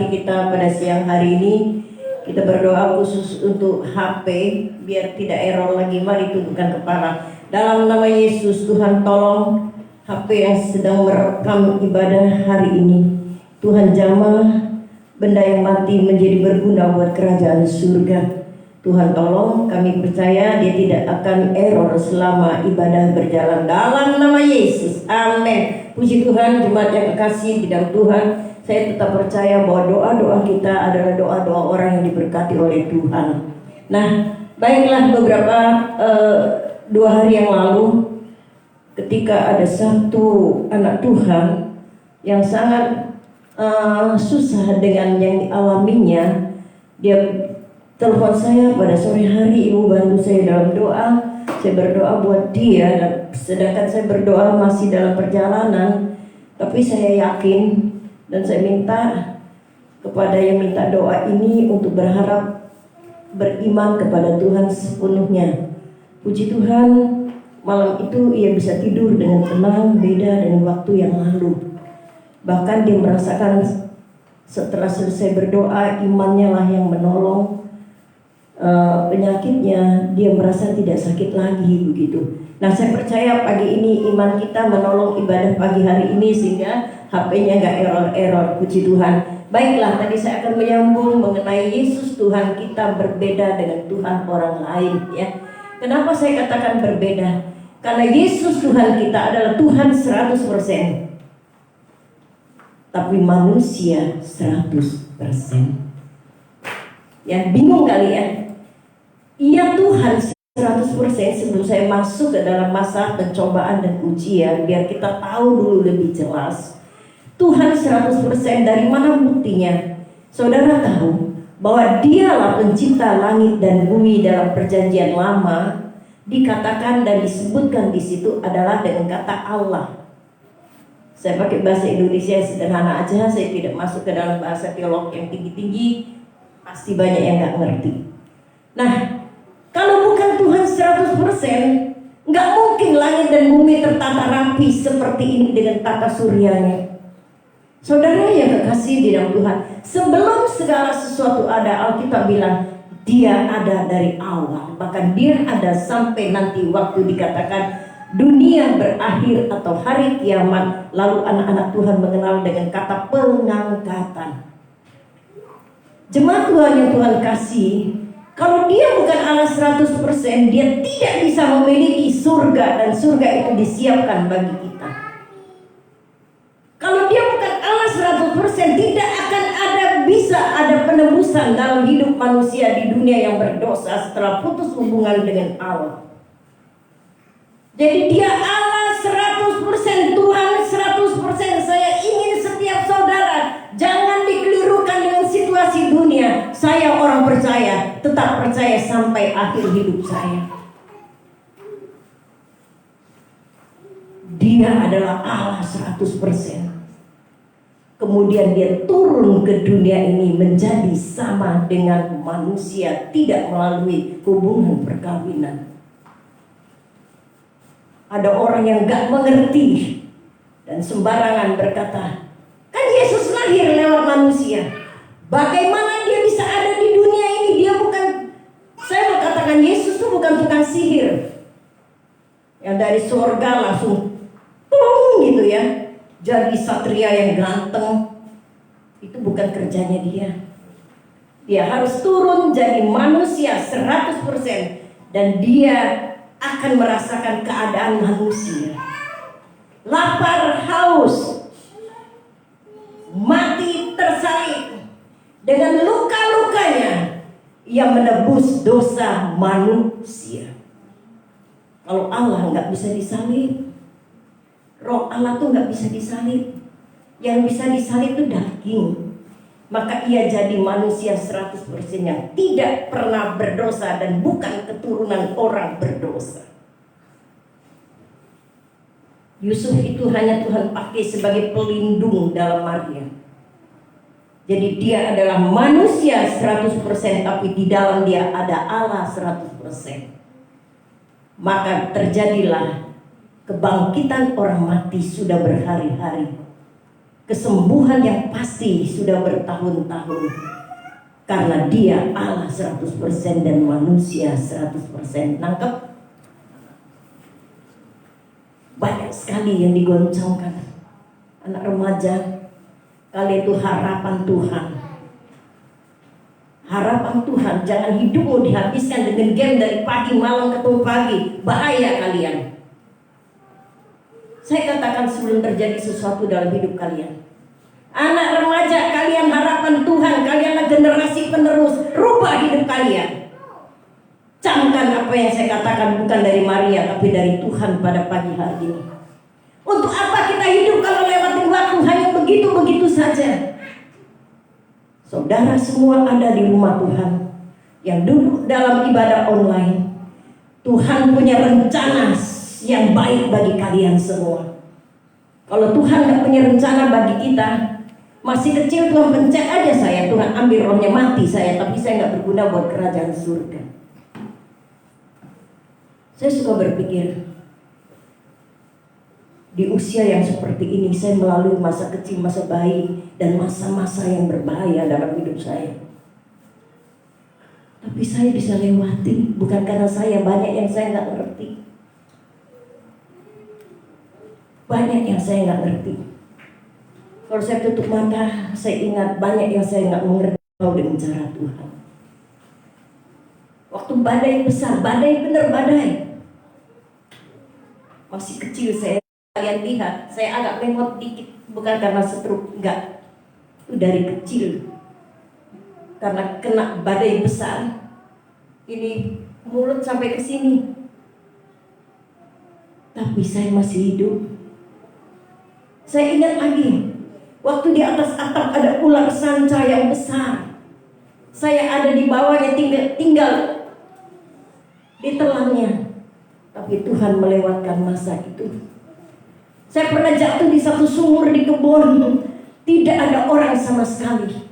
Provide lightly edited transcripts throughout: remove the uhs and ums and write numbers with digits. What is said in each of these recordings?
kita pada siang hari ini. Kita berdoa khusus untuk HP biar tidak error lagi. Mari tundukkan kepala. Dalam nama Yesus, Tuhan tolong HP yang sedang merekam ibadah hari ini. Tuhan jamah benda yang mati menjadi berguna buat kerajaan surga. Tuhan tolong, kami percaya dia tidak akan error selama ibadah berjalan. Dalam nama Yesus, amin. Puji Tuhan, jemaat yang kekasih di dalam Tuhan, saya tetap percaya bahwa doa-doa kita adalah doa-doa orang yang diberkati oleh Tuhan. Nah, baiklah, beberapa 2 hari yang lalu ketika ada satu anak Tuhan yang sangat susah dengan yang dialaminya, dia telepon saya pada sore hari, "Ibu bantu saya dalam doa." Saya berdoa buat dia, sedangkan saya berdoa masih dalam perjalanan. Tapi saya yakin dan saya minta kepada yang minta doa ini untuk berharap beriman kepada Tuhan sepenuhnya. Puji Tuhan, malam itu ia bisa tidur dengan tenang, beda dengan waktu yang lalu. Bahkan dia merasakan setelah selesai berdoa, imannya lah yang menolong penyakitnya. Dia merasa tidak sakit lagi begitu. Nah, saya percaya pagi ini iman kita menolong ibadah pagi hari ini sehingga HP-nya nggak error-error. Puji Tuhan. Baiklah, tadi saya akan menyambung mengenai Yesus Tuhan kita berbeda dengan Tuhan orang lain, ya. Kenapa saya katakan berbeda? Karena Yesus Tuhan kita adalah Tuhan 100%. Tapi manusia 100%. Ya, bingung kali ya. Ia Tuhan 100%. Sebelum saya masuk ke dalam masa pencobaan dan ujian, biar kita tahu dulu lebih jelas. Tuhan 100%, dari mana buktinya? Saudara tahu bahwa dialah pencipta langit dan bumi. Dalam perjanjian lama dikatakan dan disebutkan di situ adalah dengan kata Allah. Saya pakai bahasa Indonesia sederhana aja, saya tidak masuk ke dalam bahasa teolog yang tinggi-tinggi, pasti banyak yang gak ngerti. Nah, kalau bukan Tuhan 100%, gak mungkin langit dan bumi tertata rapi seperti ini dengan tata suryanya. Saudara yang kekasih di dalam Tuhan, sebelum segala sesuatu ada, Alkitab bilang dia ada dari awal, bahkan dia ada sampai nanti waktu dikatakan dunia berakhir atau hari kiamat. Lalu anak-anak Tuhan mengenal dengan kata pengangkatan. Jemaat Tuhan yang Tuhan kasih, kalau dia bukan Allah 100%, dia tidak bisa memiliki surga, dan surga itu disiapkan bagi kita. Kalau dia bukan Allah 100%, tidak akan bisa ada penebusan dalam hidup manusia di dunia yang berdosa setelah putus hubungan dengan Allah. Jadi dia Allah 100%, Tuhan 100%. Saya ingin setiap saudara jangan dikelirukan dengan situasi dunia. Saya orang percaya, tetap percaya sampai akhir hidup saya. Dia adalah Allah 100%. Kemudian dia turun ke dunia ini menjadi sama dengan manusia, tidak melalui hubungan perkawinan. Ada orang yang gak mengerti dan sembarangan berkata, kan Yesus lahir lewat manusia. Bagaimana dia bisa ada di dunia ini? Dia bukan, saya mau katakan Yesus itu bukan tukang sihir yang dari surga langsung gitu ya, jadi satria yang ganteng. Itu bukan kerjanya dia. Dia harus turun jadi manusia 100%, dan dia akan merasakan keadaan manusia. Lapar, haus, mati, tersalib. Dengan luka-lukanya ia menebus dosa manusia. Kalau Allah nggak bisa disalib, Roh Allah tuh nggak bisa disalib. Yang bisa disalib itu daging. Maka ia jadi manusia 100% yang tidak pernah berdosa dan bukan keturunan orang berdosa. Yusuf itu hanya Tuhan pakai sebagai pelindung dalam Maria. Jadi dia adalah manusia 100%, tapi di dalam dia ada Allah 100%. Maka terjadilah kebangkitan orang mati sudah berhari-hari. kesembuhan yang pasti sudah bertahun-tahun. Karena dia Allah 100% dan manusia 100%. Nangkep? Banyak sekali yang digoncangkan. Anak remaja, kalian itu harapan Tuhan. Harapan Tuhan, jangan hidupmu dihabiskan dengan game dari pagi malam ketemu pagi. Bahaya kalian. Saya katakan sebelum terjadi sesuatu dalam hidup kalian. Anak remaja, kalian harapan Tuhan. Kalianlah generasi penerus. Rubah hidup kalian. Camkan apa yang saya katakan bukan dari Maria, tapi dari Tuhan pada pagi hari ini. Untuk apa kita hidup kalau lewatin waktu hanya begitu-begitu saja? Saudara semua ada di rumah Tuhan, yang duduk dalam ibadah online. Tuhan punya rencana yang baik bagi kalian semua. Kalau Tuhan gak punya rencana bagi kita, masih kecil Tuhan pencet aja saya, Tuhan ambil rohnya mati saya, tapi saya gak berguna buat kerajaan surga. Saya suka berpikir, di usia yang seperti ini saya melalui masa kecil, masa bayi, dan masa-masa yang berbahaya dalam hidup saya. Tapi saya bisa lewati, bukan karena saya banyak yang saya gak ngerti. Banyak yang saya gak ngerti. Kalau saya tutup mata, saya ingat banyak yang saya gak mengerti dengan cara Tuhan. Waktu badai besar, badai bener badai. Masih kecil saya, kalian lihat, saya agak mengot dikit. Bukan karena stroke, enggak. Itu dari kecil. Karena kena badai besar. Ini mulut sampai ke sini. Tapi saya masih hidup. Saya ingat lagi, waktu di atas atap ada ular sanca yang besar. Saya ada di bawahnya, tinggal ditelannya. Tapi Tuhan melewatkan masa itu. Saya pernah jatuh di satu sumur di kebun. Tidak ada orang sama sekali.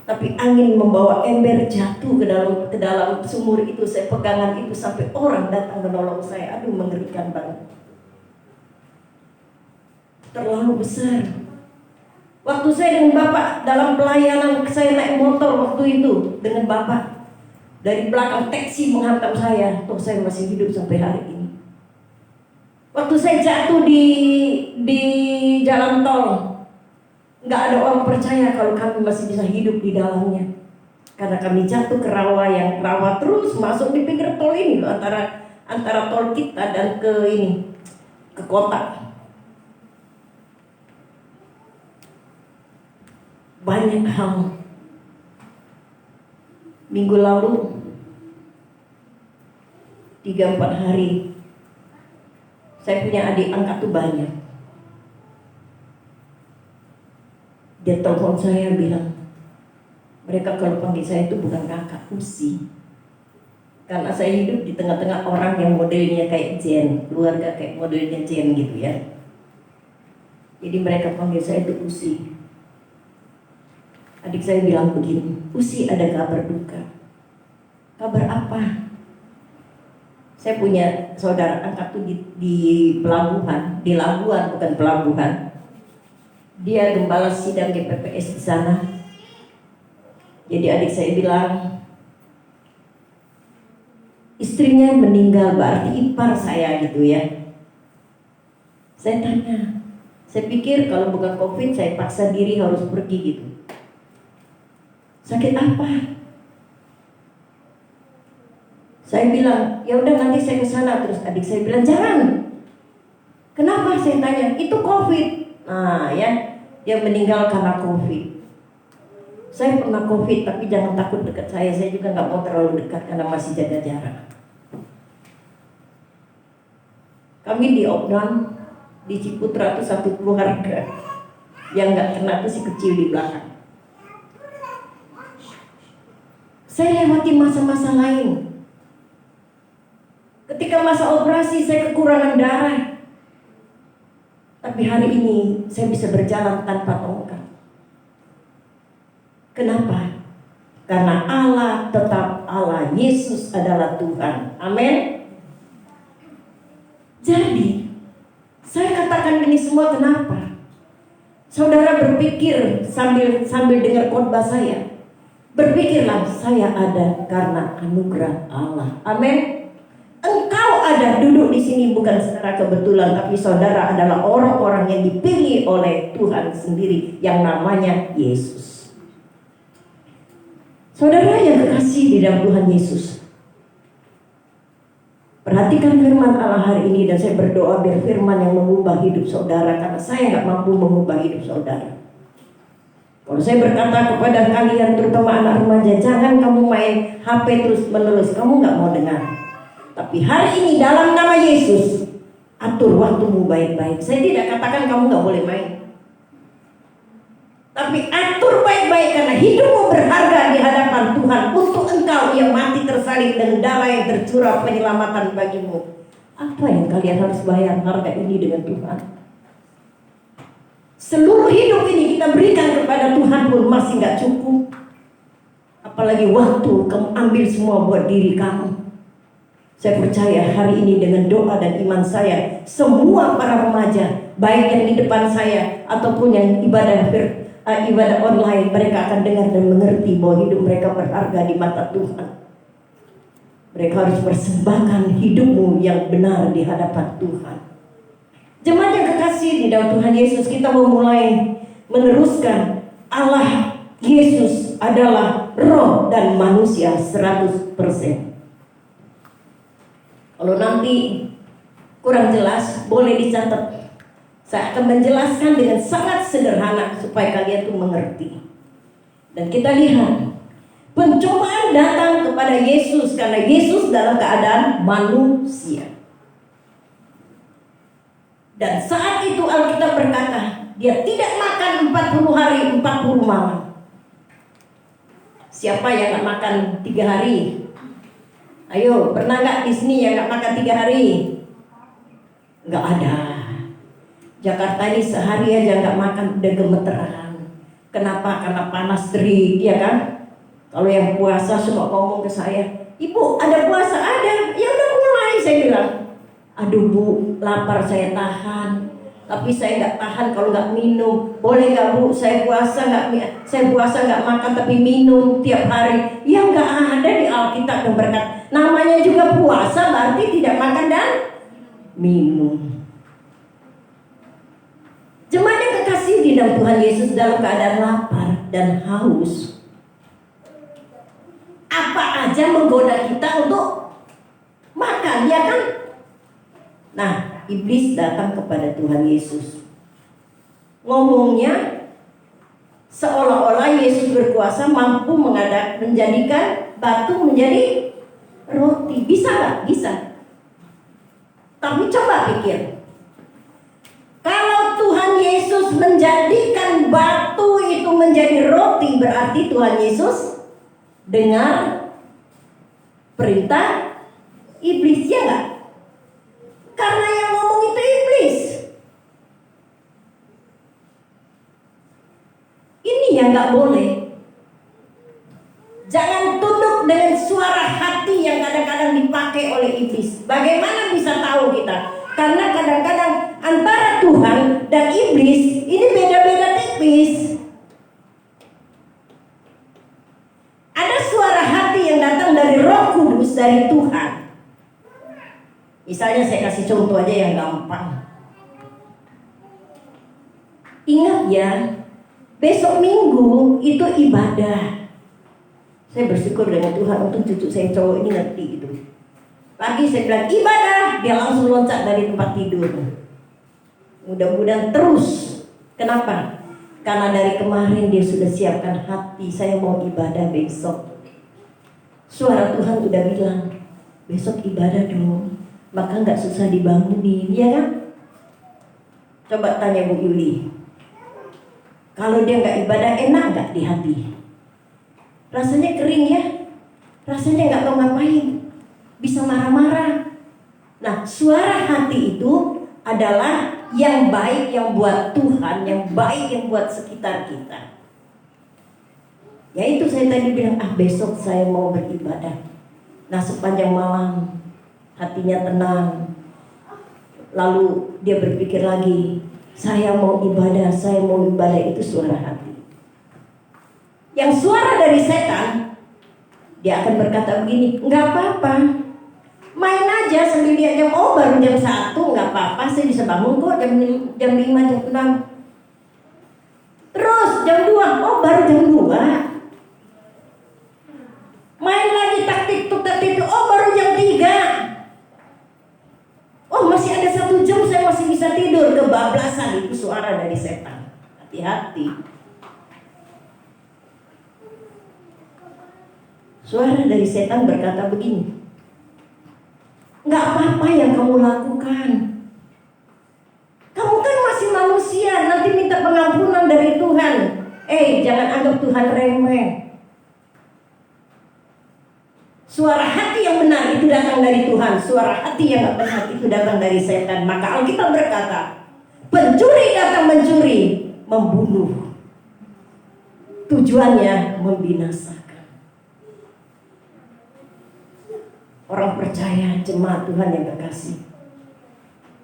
Tapi angin membawa ember jatuh ke dalam sumur itu. Saya pegangan itu sampai orang datang menolong saya. Aduh, mengerikan banget. Terlalu besar. Waktu saya dengan Bapak dalam pelayanan, saya naik motor waktu itu dengan Bapak. Dari belakang taksi menghantam saya. Toh saya masih hidup sampai hari ini. Waktu saya jatuh di jalan tol, nggak ada orang percaya kalau kami masih bisa hidup di dalamnya. Karena kami jatuh ke rawa yang rawa terus masuk di pinggir tol ini loh, antara tol kita dan ke kota. Banyak hal. Minggu lalu 3-4 hari saya punya adik angkat tuh banyak. Dia telepon saya bilang, mereka kalau panggil saya itu bukan kakak, Usi. Karena saya hidup di tengah-tengah orang yang modelnya kayak Jen, keluarga kayak modelnya Jen gitu ya. Jadi mereka panggil saya itu Usi. Adik saya bilang begini, Usi ada kabar duka. Kabar apa? Saya punya saudara angkat tuh di pelabuhan, di Labuan bukan pelabuhan. Dia gembala sidang GPPS di sana. Jadi adik saya bilang, istrinya meninggal, berarti ipar saya gitu ya. Saya tanya, saya pikir kalau bukan COVID saya paksa diri harus pergi gitu. Sakit apa? Saya bilang, ya udah nanti saya ke sana. Terus adik saya bilang, jangan. Kenapa? Saya tanya, itu COVID. Nah ya, dia meninggal karena COVID. Saya pernah COVID, tapi jangan takut dekat saya. Saya juga nggak mau terlalu dekat karena masih jaga jarak. Kami di Opnam, di Ciputra itu satu keluarga yang nggak kena itu si kecil di belakang. Saya lewati masa-masa lain. Ketika masa operasi saya kekurangan darah. Tapi hari ini saya bisa berjalan tanpa tongkat. Kenapa? Karena Allah tetap Allah. Yesus adalah Tuhan. Amin. Jadi, saya katakan ini semua kenapa? Saudara berpikir sambil dengar khotbah saya. Berpikirlah, saya ada karena anugerah Allah. Amin. Engkau ada duduk di sini bukan secara kebetulan, tapi saudara adalah orang-orang yang dipilih oleh Tuhan sendiri yang namanya Yesus. Saudara yang kekasih di dalam Tuhan Yesus, perhatikan firman Allah hari ini, dan saya berdoa biar firman yang mengubah hidup saudara, karena saya nggak mampu mengubah hidup saudara. Kalau saya berkata kepada kalian, terutama anak remaja, jangan kamu main HP terus menerus, kamu nggak mau dengar. Tapi hari ini dalam nama Yesus, atur waktumu baik-baik. Saya tidak katakan kamu nggak boleh main, tapi atur baik-baik, karena hidupmu berharga di hadapan Tuhan. Untuk engkau yang mati tersalib dan darah yang tercurah penyelamatan bagimu. Apa yang kalian harus bayar harga ini dengan Tuhan? Seluruh hidup ini kita berikan kepada Tuhan pun masih gak cukup. Apalagi waktu kamu ambil semua buat diri kamu. Saya percaya hari ini dengan doa dan iman saya, semua para remaja, baik yang di depan saya ataupun yang ibadah online, mereka akan dengar dan mengerti bahwa hidup mereka berharga di mata Tuhan. Mereka harus persembahkan hidupmu yang benar di hadapan Tuhan. Jemaat yang kekasih di dalam Tuhan Yesus, kita mau mulai meneruskan. Allah Yesus adalah roh dan manusia 100%. Kalau nanti kurang jelas, boleh dicatat. Saya akan menjelaskan dengan sangat sederhana supaya kalian tuh mengerti. Dan kita lihat, pencobaan datang kepada Yesus karena Yesus dalam keadaan manusia. Dan saat itu Alkitab berkata, dia tidak makan 40 hari 40 malam. Siapa yang gak makan 3 hari? Ayo, pernah gak di sini yang gak makan 3 hari? Gak ada. Jakarta ini sehari aja gak makan udah gemeteran. Kenapa? Karena panas terik, ya kan? Kalau yang puasa semua ngomong ke saya, "Ibu, ada puasa?" "Ada." "Ya udah mulai," saya bilang. "Aduh Bu, lapar saya tahan, tapi saya nggak tahan kalau nggak minum. Boleh nggak Bu, saya puasa nggak makan tapi minum tiap hari." Ya nggak ada di Alkitab yang berkata namanya juga puasa berarti tidak makan dan minum. Jemaat yang kekasih di dalam Tuhan Yesus, dalam keadaan lapar dan haus, apa aja menggoda kita untuk makan, ya kan? Nah, iblis datang kepada Tuhan Yesus. Ngomongnya seolah-olah Yesus berkuasa mampu menjadikan batu menjadi roti. Bisa gak? Bisa. Tapi coba pikir, kalau Tuhan Yesus menjadikan batu itu menjadi roti, berarti Tuhan Yesus dengar perintah iblis, ya gak? Karena yang ngomong itu iblis. Ini yang gak boleh. Jangan tunduk dengan suara hati yang kadang-kadang dipakai oleh iblis. Bagaimana bisa tahu kita? Karena kadang-kadang antara Tuhan dan iblis ini beda-beda tipis. Ada suara hati yang datang dari Roh Kudus, dari Tuhan. Misalnya saya kasih contoh aja yang gampang. Ingat ya, besok Minggu itu ibadah. Saya bersyukur dengan Tuhan untuk cucu saya cowok ini ngerti gitu. Pagi saya bilang ibadah, dia langsung loncat dari tempat tidur. Mudah-mudahan terus. Kenapa? Karena dari kemarin dia sudah siapkan hati, saya mau ibadah besok. Suara Tuhan udah bilang, besok ibadah dong. Maka gak susah dibangunin, ya kan? Coba tanya Bu Yuli, kalau dia gak ibadah enak gak di hati? Rasanya kering ya? Rasanya gak mau ngapain? Bisa marah-marah. Nah, suara hati itu adalah yang baik yang buat Tuhan, yang baik yang buat sekitar kita. Ya itu saya tadi bilang, besok saya mau beribadah. Nah, sepanjang malam hatinya tenang. Lalu dia berpikir lagi, Saya mau ibadah itu suara hati. Yang suara dari setan, dia akan berkata begini, nggak apa-apa, main aja sambil lihat jam, oh baru jam 1, nggak apa-apa, saya bisa bangun kok jam 5, jam 6. Terus jam 2, oh baru jam 2. Main lagi taktik, oh baru jam 3. Oh masih ada 1 jam saya masih bisa tidur. Kebablasan, itu suara dari setan. Hati-hati. Suara dari setan berkata begini, nggak apa-apa yang kamu lakukan. Kamu kan masih manusia, nanti minta pengampunan dari Tuhan. Jangan anggap Tuhan remeh. Suara hati yang benar itu datang dari Tuhan. Suara hati yang tidak benar itu datang dari setan. Maka Alkitab berkata, pencuri datang mencuri, membunuh. Tujuannya membinasakan. Orang percaya, jemaat Tuhan yang terkasih,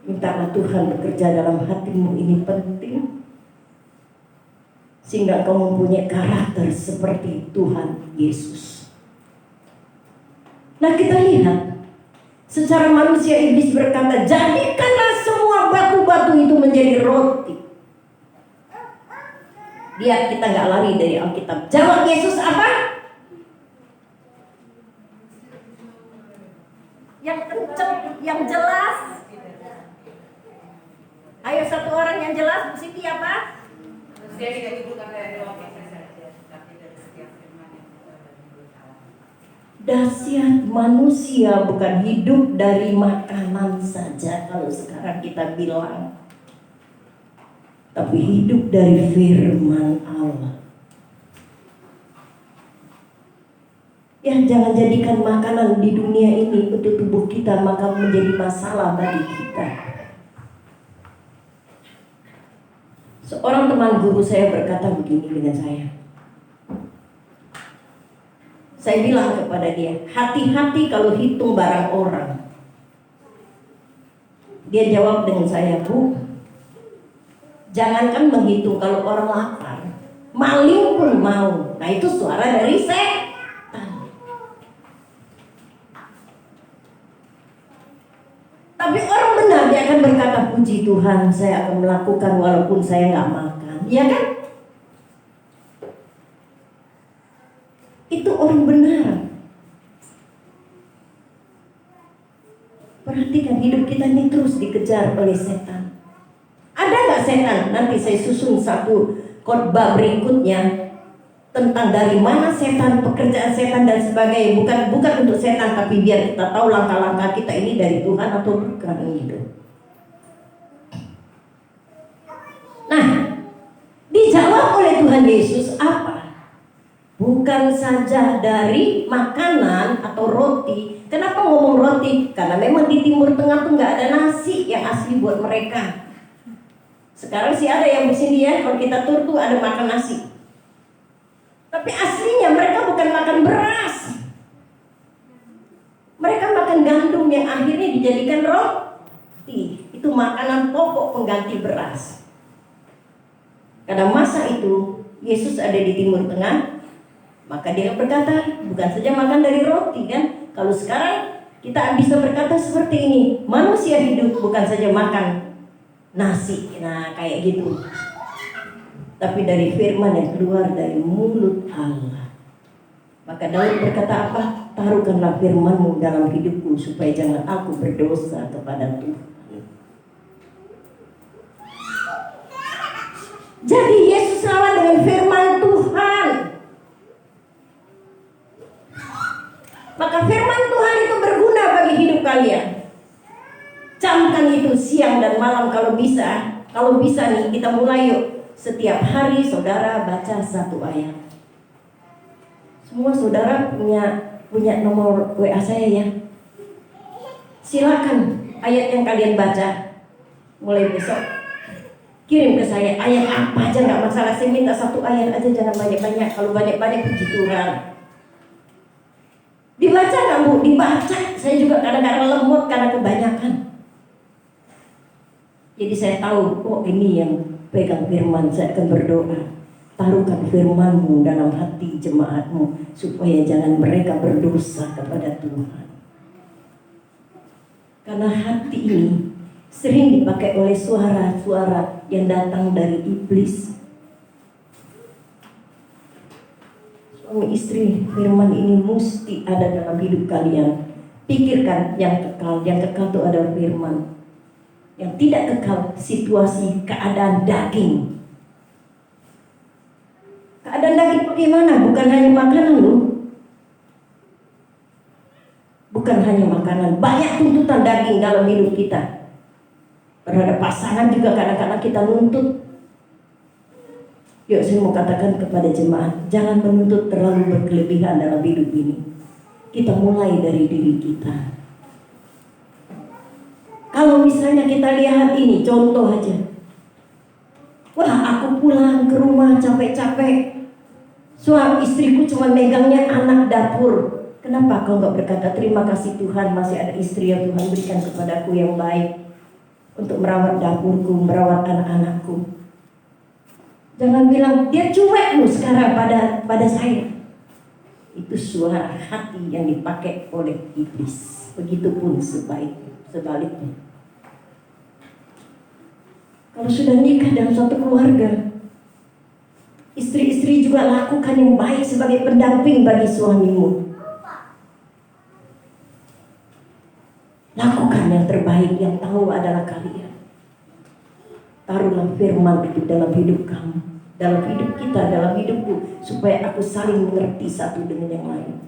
mintalah Tuhan bekerja dalam hatimu, ini penting, sehingga kau mempunyai karakter seperti Tuhan Yesus. Nah kita lihat, secara manusia iblis berkata, jadikanlah semua batu-batu itu menjadi roti. Biar kita gak lari dari Alkitab. Jawab Yesus apa? Yang kenceng, yang jelas. Ayo satu orang yang jelas, Bu Siti apa? Dahsyat, manusia bukan hidup dari makanan saja kalau sekarang kita bilang, tapi hidup dari firman Allah. Ya, jangan jadikan makanan di dunia ini untuk tubuh kita maka menjadi masalah bagi kita. Seorang teman guru saya berkata begini dengan saya. Saya bilang kepada dia, hati-hati kalau hitung barang orang. Dia jawab dengan saya, Bu, jangankan menghitung kalau orang lapar, maling pun mau. Nah itu suara dari setan. Tapi orang benar dia akan berkata, puji Tuhan, saya akan melakukan walaupun saya nggak makan. Iya kan? Itu orang benar. Perhatikan hidup kita ini terus dikejar oleh setan. Ada nggak setan? Nanti saya susun satu khotbah berikutnya tentang dari mana setan, pekerjaan setan dan sebagainya. Bukan untuk setan, tapi biar kita tahu langkah-langkah kita ini dari Tuhan atau bukan gitu. Nah, dijawab oleh Tuhan Yesus apa? Bukan saja dari makanan atau roti. Kenapa ngomong roti? Karena memang di Timur Tengah tuh nggak ada nasi yang asli buat mereka. Sekarang sih ada yang di sini ya, kalau kita tur tuh ada makan nasi. Tapi aslinya mereka bukan makan beras. Mereka makan gandum yang akhirnya dijadikan roti. Itu makanan pokok pengganti beras. Pada masa itu Yesus ada di Timur Tengah. Maka dia berkata, bukan saja makan dari roti kan. Kalau sekarang kita bisa berkata seperti ini, manusia hidup bukan saja makan nasi, nah kayak gitu, tapi dari firman yang keluar dari mulut Allah. Maka Daud berkata apa? Taruhkanlah firman-Mu dalam hidupku supaya jangan aku berdosa kepada Tuhan. Jadi Yesus lawan dengan firman Tuhan. Maka firman Tuhan itu berguna bagi hidup kalian. Camkan itu siang dan malam kalau bisa. Kalau bisa nih kita mulai yuk. Setiap hari saudara baca 1 ayat. Semua saudara punya nomor WA saya ya. Silakan ayat yang kalian baca mulai besok kirim ke saya. Ayat apa aja nggak masalah. Saya minta 1 ayat aja, jangan banyak-banyak. Kalau banyak-banyak puji Tuhan. Dibaca nggak Bu? Dibaca. Saya juga kadang-kadang lemot karena kebanyakan. Jadi saya tahu, oh ini yang pegang firman, saya akan berdoa. Taruhkan firman-Mu dalam hati jemaat-Mu, supaya jangan mereka berdosa kepada Tuhan. Karena hati ini sering dipakai oleh suara-suara yang datang dari iblis. Suami istri, firman ini mesti ada dalam hidup kalian. Pikirkan yang kekal itu adalah firman. Yang tidak kekal, situasi, keadaan daging. Keadaan daging bagaimana? Bukan hanya makanan loh. Bukan hanya makanan. Banyak tuntutan daging dalam hidup kita. Terhadap pasangan juga kadang-kadang kita nuntut. Yuk saya mau katakan kepada jemaat, jangan menuntut terlalu berkelebihan dalam hidup ini. Kita mulai dari diri kita. Kalau misalnya kita lihat ini, contoh aja. Wah, aku pulang ke rumah capek-capek. Suami istriku cuma megangnya anak dapur. Kenapa kau gak berkata terima kasih Tuhan, masih ada istri yang Tuhan berikan kepadaku yang baik untuk merawat dapurku, merawat anak-anakku. Jangan bilang dia cuek lu sekarang pada saya. Itu suara hati yang dipakai oleh iblis. Begitupun sebaliknya. Kalau sudah nikah dalam suatu keluarga, istri-istri juga lakukan yang baik sebagai pendamping bagi suamimu. Lakukan yang terbaik, yang tahu adalah kalian. Taruhlah firman itu dalam hidup kamu, dalam hidup kita, dalam hidupku, supaya aku saling mengerti satu dengan yang lain.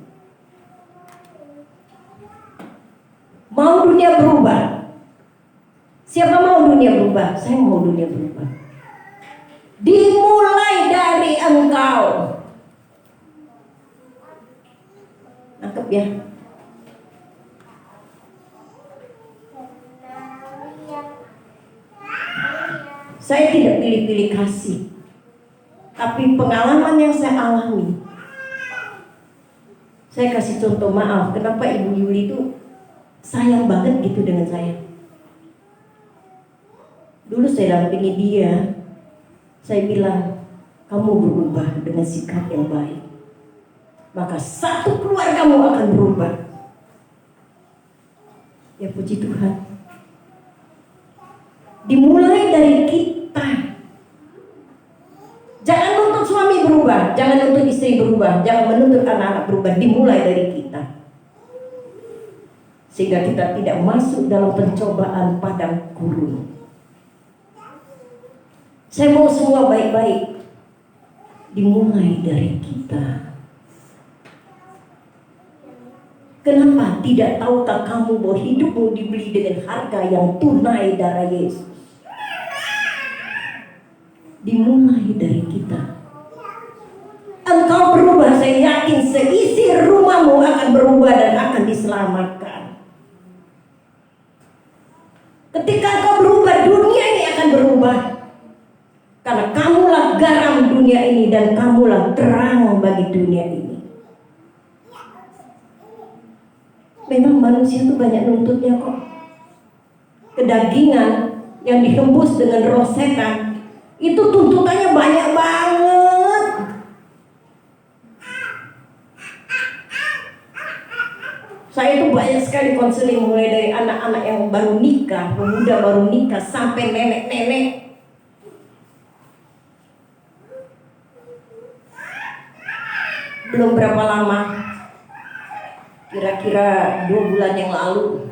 Mau dunia berubah? Siapa mau dunia berubah? Saya mau dunia berubah. Dimulai dari engkau. Nangkep ya? Saya tidak pilih-pilih kasih, tapi pengalaman yang saya alami. Saya kasih contoh, maaf, kenapa Ibu Yuli itu sayang banget gitu dengan saya. Dulu saya dampingi dia, saya bilang, kamu berubah dengan sikap yang baik, maka satu keluargamu akan berubah. Ya puji Tuhan. Dimulai dari kita. Jangan nuntut suami berubah, jangan nuntut istri berubah, jangan menuntut anak-anak berubah. Dimulai dari kita, sehingga kita tidak masuk dalam pencobaan padang gurun. Saya mau semua baik-baik. Dimulai dari kita. Kenapa tidak tahukah kamu bahwa hidupmu dibeli dengan harga yang tunai darah Yesus? Dimulai dari kita. Engkau berubah, saya yakin seisi rumahmu akan berubah dan akan diselamatkan. Ketika engkau berubah, dunia ini akan berubah. Karena kamulah garam dunia ini dan kamulah terang bagi dunia ini. Memang manusia itu banyak nuntutnya kok. Kedagingan yang dihembus dengan roh setan, itu tuntutannya banyak banget. Saya itu banyak sekali konseling, mulai dari anak-anak yang baru nikah, pemuda baru nikah, sampai nenek-nenek. Belum berapa lama, kira-kira 2 bulan yang lalu,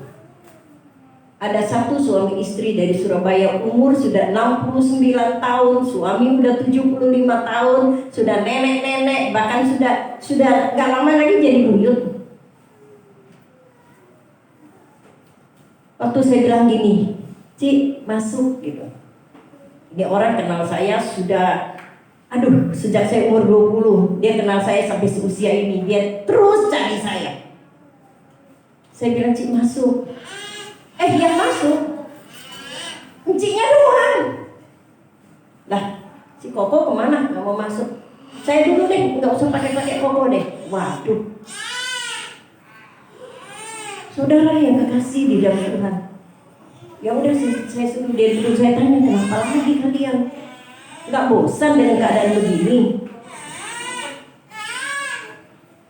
ada satu suami istri dari Surabaya, umur sudah 69 tahun, suami sudah 75 tahun, sudah nenek-nenek, bahkan sudah gak lama lagi jadi buyut. Waktu saya bilang gini, Ci, masuk gitu. Ini orang kenal saya sudah, sejak saya umur 20, dia kenal saya sampai seusia ini, dia terus cari saya. Saya bilang, Ci, masuk. Dia masuk. Kuncinya doang. Lah, si Koko kemana? Gak mau masuk. Saya dulu deh, gak usah pakai Koko deh. Waduh. Saudara yang kekasih di dalam Tuhan, Ya udah saya suruh dia dulu, saya tanya kenapa lagi kalian? Nggak bosan dengan keadaan begini?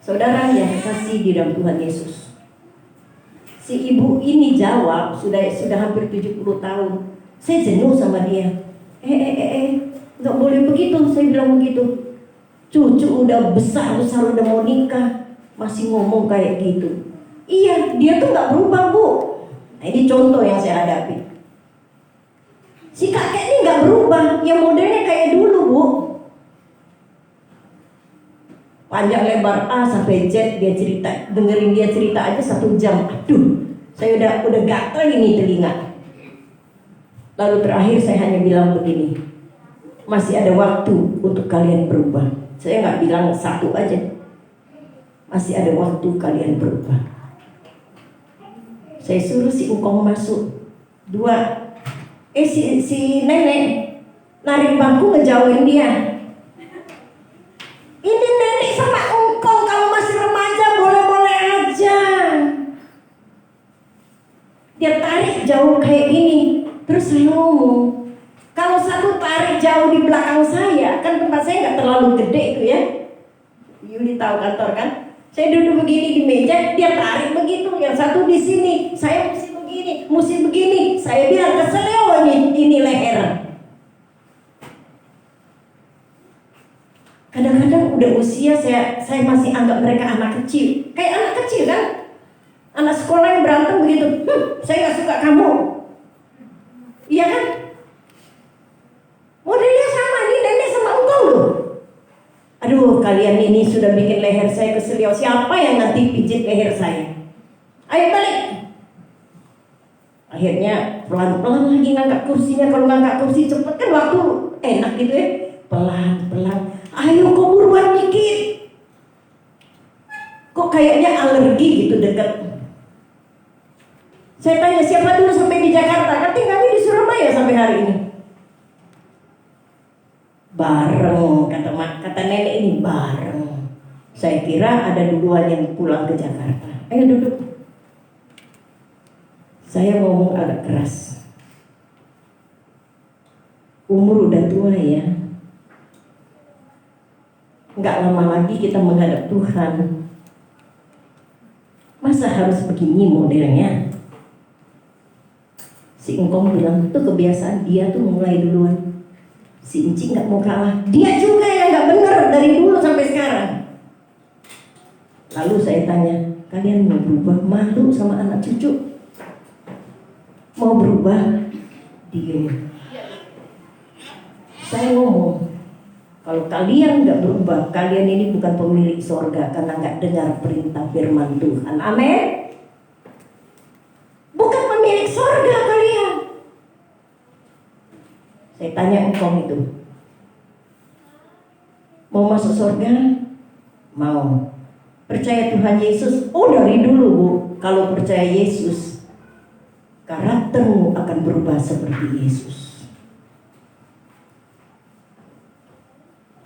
Saudara yang kasih di dalam Tuhan Yesus, si ibu ini jawab, sudah hampir 70 tahun. Saya jenuh sama dia. Nggak boleh begitu, saya bilang begitu. Cucu udah besar udah mau nikah, masih ngomong kayak gitu. Iya, dia tuh nggak berubah, Bu. Nah, ini contoh yang saya hadapi. Si kakek ini nggak berubah, yang modelnya kayak dulu, Bu. Panjang lebar A sampai Z dia cerita, dengerin dia cerita aja 1 jam. Aduh, saya udah gatel ini telinga. Lalu terakhir saya hanya bilang begini, masih ada waktu untuk kalian berubah. Saya nggak bilang 1 aja, masih ada waktu kalian berubah. Saya suruh si Engkong masuk 2. Si nenek narik bangku ngejauhin dia. Ini nenek sama Engkong, kalau masih remaja boleh-boleh aja. Dia tarik jauh kayak gini. Terus saya ngomong, kalau satu tarik jauh di belakang saya, kan tempat saya nggak terlalu gede itu ya. Yuli tahu kantor kan? Saya duduk begini di meja, dia tarik begitu. Yang satu di sini, saya mesti begini. Saya bilang keseleo ini leher. Kadang-kadang udah usia saya masih anggap mereka anak kecil. Kayak anak kecil kan? Anak sekolah yang berantem begitu. Saya gak suka kamu. Iya kan? Modelnya sama, ini nenek sama engkau loh. Aduh, kalian ini sudah bikin leher saya keseliau. Siapa yang nanti pijit leher saya? Ayo balik. Akhirnya pelan-pelan lagi ngangkat kursinya. Kalau ngangkat kursi cepet kan waktu enak gitu ya. Pelan-pelan. Ayo kok buruan dikit. Kok kayaknya alergi gitu dekat. Saya tanya siapa dulu sampai di Jakarta? Kan tinggalnya di Surabaya sampai hari ini. Bareng, kata nenek ini bareng. Saya kira ada duluan yang pulang ke Jakarta. Ayo duduk. Saya ngomong agak keras. Umur udah tua ya. Nggak lama lagi kita menghadap Tuhan. Masa harus begini modelnya? Si Engkong bilang, itu kebiasaan dia tuh mulai duluan. Si Enci nggak mau kalah. Dia juga yang nggak benar dari dulu sampai sekarang. Lalu saya tanya, kalian mau berubah? Malu sama anak cucu? Mau berubah? Diem. Saya ngomong, kalau kalian nggak berubah, kalian ini bukan pemilik sorga karena nggak dengar perintah firman Tuhan. Amin. Bukan pemilik sorga kalian. Saya tanya engkau itu, mau masuk sorga? Mau. Percaya Tuhan Yesus? Oh dari dulu Bu. Kalau percaya Yesus, karaktermu akan berubah seperti Yesus.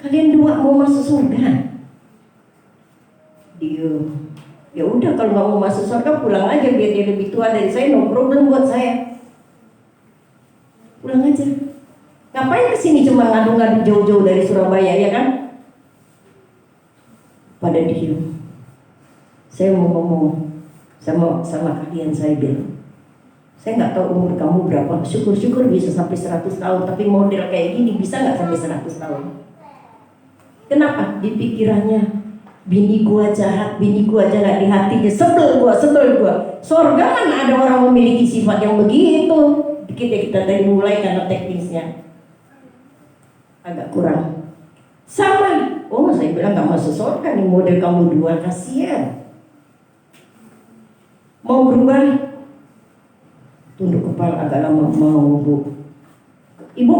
Kalian 2 mau masuk surga? Dia, ya udah kalau nggak mau masuk surga pulang aja biar dia lebih tua dari saya, no problem buat saya. Pulang aja. Ngapain kesini cuma ngadu-ngadu jauh-jauh dari Surabaya ya kan? Pada diem. Saya mau ngomong sama kalian, saya bilang, saya nggak tahu umur kamu berapa. Syukur-syukur bisa sampai 100 tahun, tapi model kayak gini bisa nggak sampai 100 tahun? Kenapa? Di pikirannya, bini gua jahat, bini gua jahat, di hatinya sebel gua. Sorga mana ada orang memiliki sifat yang begitu? Dikit ya kita tadi mulai karena teknisnya agak kurang. Sama. Oh saya bilang gak masuk sorga nih model kamu 2, kasihan. Mau berubah? Tunduk kepala agak lama. Mau Bu. Ibu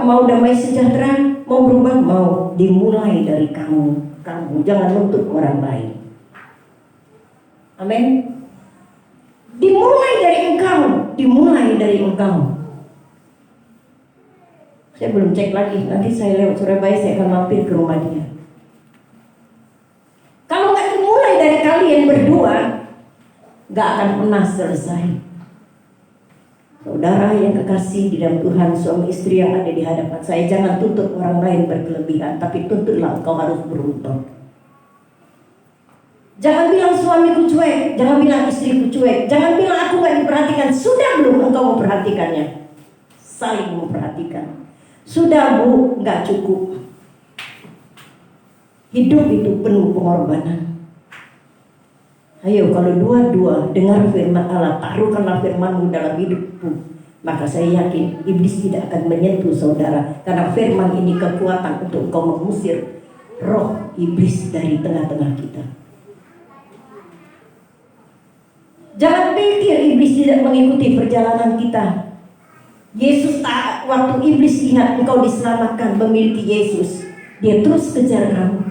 mau damai sejahtera? Mau berubah? Mau. Dimulai dari kamu. Kamu jangan nuntut orang lain. Amin. Dimulai dari engkau. Dimulai dari engkau. Saya belum cek lagi. Nanti saya lewat Surabaya, saya akan mampir ke rumah dia. Kalau nggak dimulai dari kalian berdua, nggak akan pernah selesai. Saudara yang kekasih di dalam Tuhan, suami istri yang ada di hadapan saya, jangan tuntut orang lain berkelebihan, tapi tuntutlah engkau harus beruntung. Jangan bilang suamiku cuek, jangan bilang istriku cuek, jangan bilang aku gak diperhatikan. Sudah belum engkau memperhatikannya? Saling memperhatikan. Sudah bu, gak cukup. Hidup itu penuh pengorbanan. Ayo kalau dua-dua dengar firman Allah, taruhkanlah firman-Mu dalam hidupku, maka saya yakin iblis tidak akan menyentuh saudara, karena firman ini kekuatan untuk engkau mengusir roh iblis dari tengah-tengah kita. Jangan pikir iblis tidak mengikuti perjalanan kita. Yesus tak, waktu iblis lihat engkau diselamatkan memiliki Yesus, dia terus kejar kamu.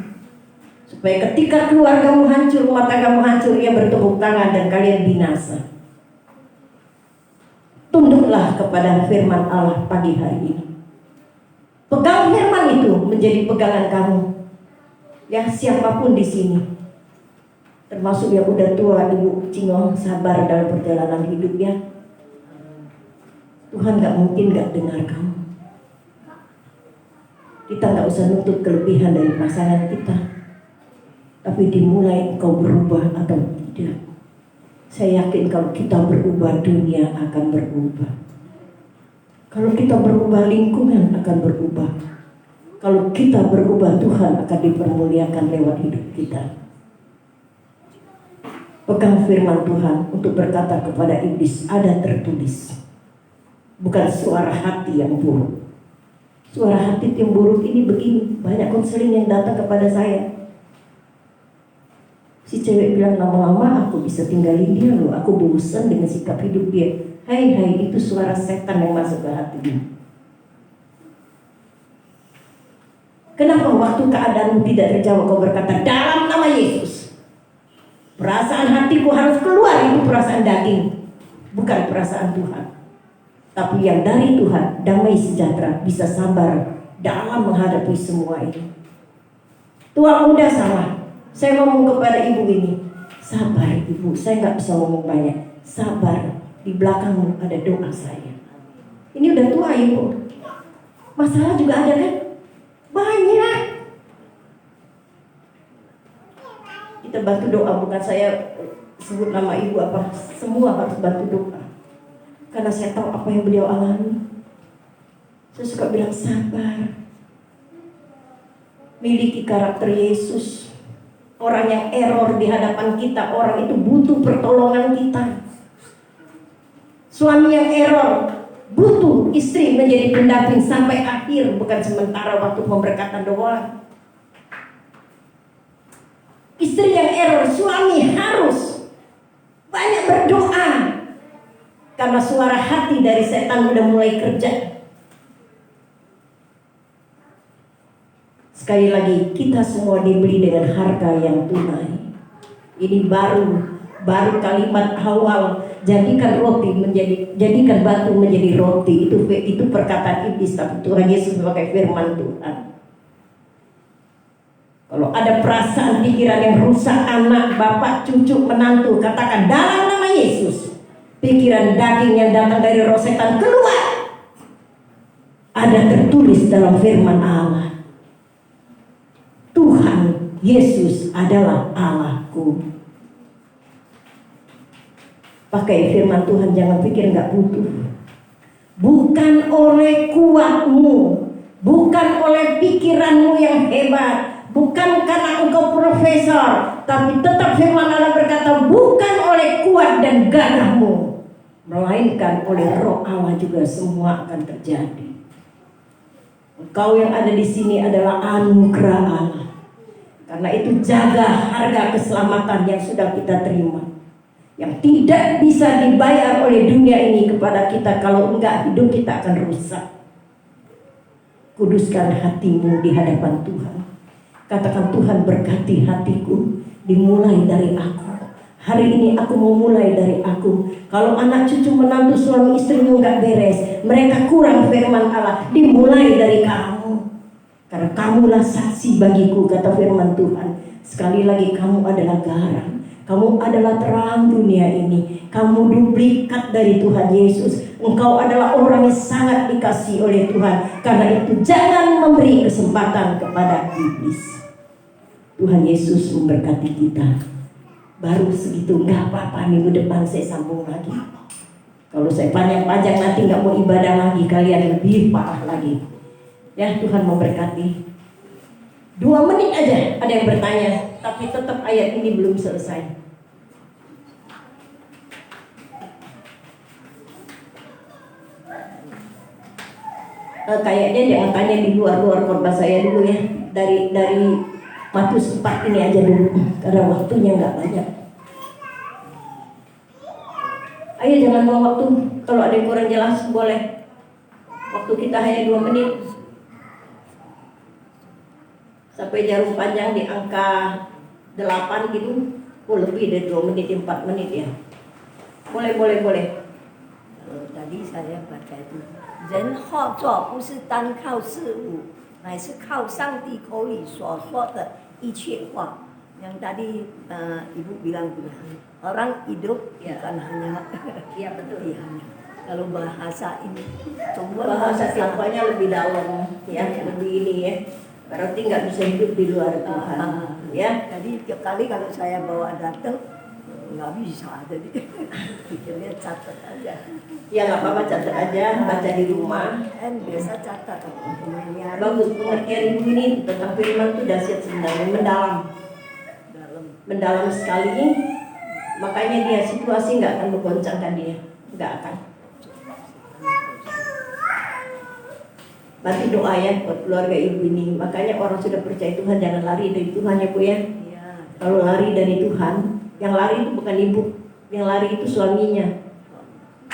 Supaya ketika keluargamu hancur, rumah tanggamu hancur, ia bertepuk tangan dan kalian binasa. Tunduklah kepada firman Allah pagi hari ini. Pegang firman itu menjadi pegangan kamu. Ya, siapapun di sini, termasuk yang udah tua, Ibu Cingong, sabar dalam perjalanan hidup ya. Tuhan gak mungkin gak dengar kamu. Kita gak usah nuntut kelebihan dari pasangan kita, tapi dimulai engkau berubah atau tidak. Saya yakin kalau kita berubah, dunia akan berubah. Kalau kita berubah, lingkungan akan berubah. Kalau kita berubah, Tuhan akan dipermuliakan lewat hidup kita. Pegang firman Tuhan untuk berkata kepada iblis, ada tertulis. Bukan suara hati yang buruk. Suara hati yang buruk ini begini, banyak konseling yang datang kepada saya. Si cewek bilang, lama-lama aku bisa tinggalin dia loh, aku bosan dengan sikap hidup dia. Hai, itu suara setan yang masuk ke hatimu. Kenapa waktu keadaanmu tidak terjawab kau berkata, dalam nama Yesus, perasaan hatiku harus keluar, itu perasaan daging, bukan perasaan Tuhan. Tapi yang dari Tuhan, damai sejahtera, bisa sabar dalam menghadapi semua ini. Tua muda sama. Saya ngomong kepada ibu ini, sabar ibu, saya gak bisa ngomong banyak. Sabar, di belakangmu ada doa saya. Ini udah tua ibu. Masalah juga ada kan? Banyak. Kita bantu doa, bukan saya sebut nama ibu apa. Semua harus bantu doa. Karena saya tahu apa yang beliau alami. Saya suka bilang sabar. Miliki karakter Yesus. Orang yang error di hadapan kita, orang itu butuh pertolongan kita. Suami yang error butuh istri menjadi pendamping sampai akhir, bukan sementara waktu pemberkatan doang. Istri yang error, suami harus banyak berdoa, karena suara hati dari setan udah mulai kerja. Sekali lagi, kita semua dibeli dengan harga yang tunai. Ini baru kalimat awal. Jadikan batu menjadi roti. Itu perkataan iblis, tapi Tuhan Yesus memakai firman Tuhan. Kalau ada perasaan pikiran yang rusak, anak, bapak, cucu, menantu, katakan dalam nama Yesus. Pikiran daging yang datang dari roh setan keluar. Ada tertulis dalam firman Allah, Tuhan Yesus adalah Allahku. Pakai firman Tuhan, jangan pikir gak butuh. Bukan oleh kuatmu, bukan oleh pikiranmu yang hebat, bukan karena engkau profesor, tapi tetap firman Allah berkata, bukan oleh kuat dan gagahmu, melainkan oleh roh Allah juga semua akan terjadi. Engkau yang ada di sini adalah anugerah Allah. Karena itu jaga harga keselamatan yang sudah kita terima, yang tidak bisa dibayar oleh dunia ini kepada kita. Kalau enggak, hidup kita akan rusak. Kuduskan hatimu di hadapan Tuhan. Katakan, Tuhan berkati hatiku, dimulai dari aku. Hari ini aku mau mulai dari aku. Kalau anak cucu menantu suami istrinya enggak beres, mereka kurang firman Allah, dimulai dari kamu. Karena kamulah saksi bagiku, kata firman Tuhan. Sekali lagi, kamu adalah garam. Kamu adalah terang dunia ini. Kamu duplikat dari Tuhan Yesus. Engkau adalah orang yang sangat dikasihi oleh Tuhan. Karena itu jangan memberi kesempatan kepada iblis. Tuhan Yesus memberkati kita. Baru segitu, nggak apa-apa, minggu depan saya sambung lagi. Kalau saya panjang-panjang nanti nggak mau ibadah lagi, kalian lebih parah lagi. Ya, Tuhan memberkati. 2 menit aja ada yang bertanya, tapi tetap ayat ini belum selesai. Kayaknya jangan tanya di luar khotbah saya dulu ya. Dari Matius 4 ini aja dulu, karena waktunya nggak banyak. Ayo jangan buang waktu. Kalau ada yang kurang jelas boleh. Waktu kita hanya 2 menit. Sampai jarum panjang di angka 8 gitu. Oh, lebih dari 2 menit, 4 menit ya. Boleh. Tadi saya baca itu, 人好做不是单靠事物，乃是靠上帝口里所说的一切话。Yang tadi Ibu bilang orang hidup bukan hanya betul. Kalau bahasa ini, bahasa Tiongkoknya lebih dalam ya, lebih ini ya. Berarti nggak bisa hidup di luar Tuhan. Ya. Jadi tiap kali kalau saya bawa datang nggak bisa, jadi pikirnya catat aja. Ya nggak apa-apa, catat aja, baca di rumah. Biasa catat. Bagus, pengertian Ibu ini tentang firman itu dahsyat sebenarnya, mendalam sekali. Makanya dia situasi nggak akan menggoncangkan dia, nggak akan. Berarti doa ya buat keluarga Ibu ini. Makanya orang sudah percaya Tuhan jangan lari dari Tuhan ya Bu ya. Kalau lari dari Tuhan, yang lari itu bukan Ibu, yang lari itu suaminya.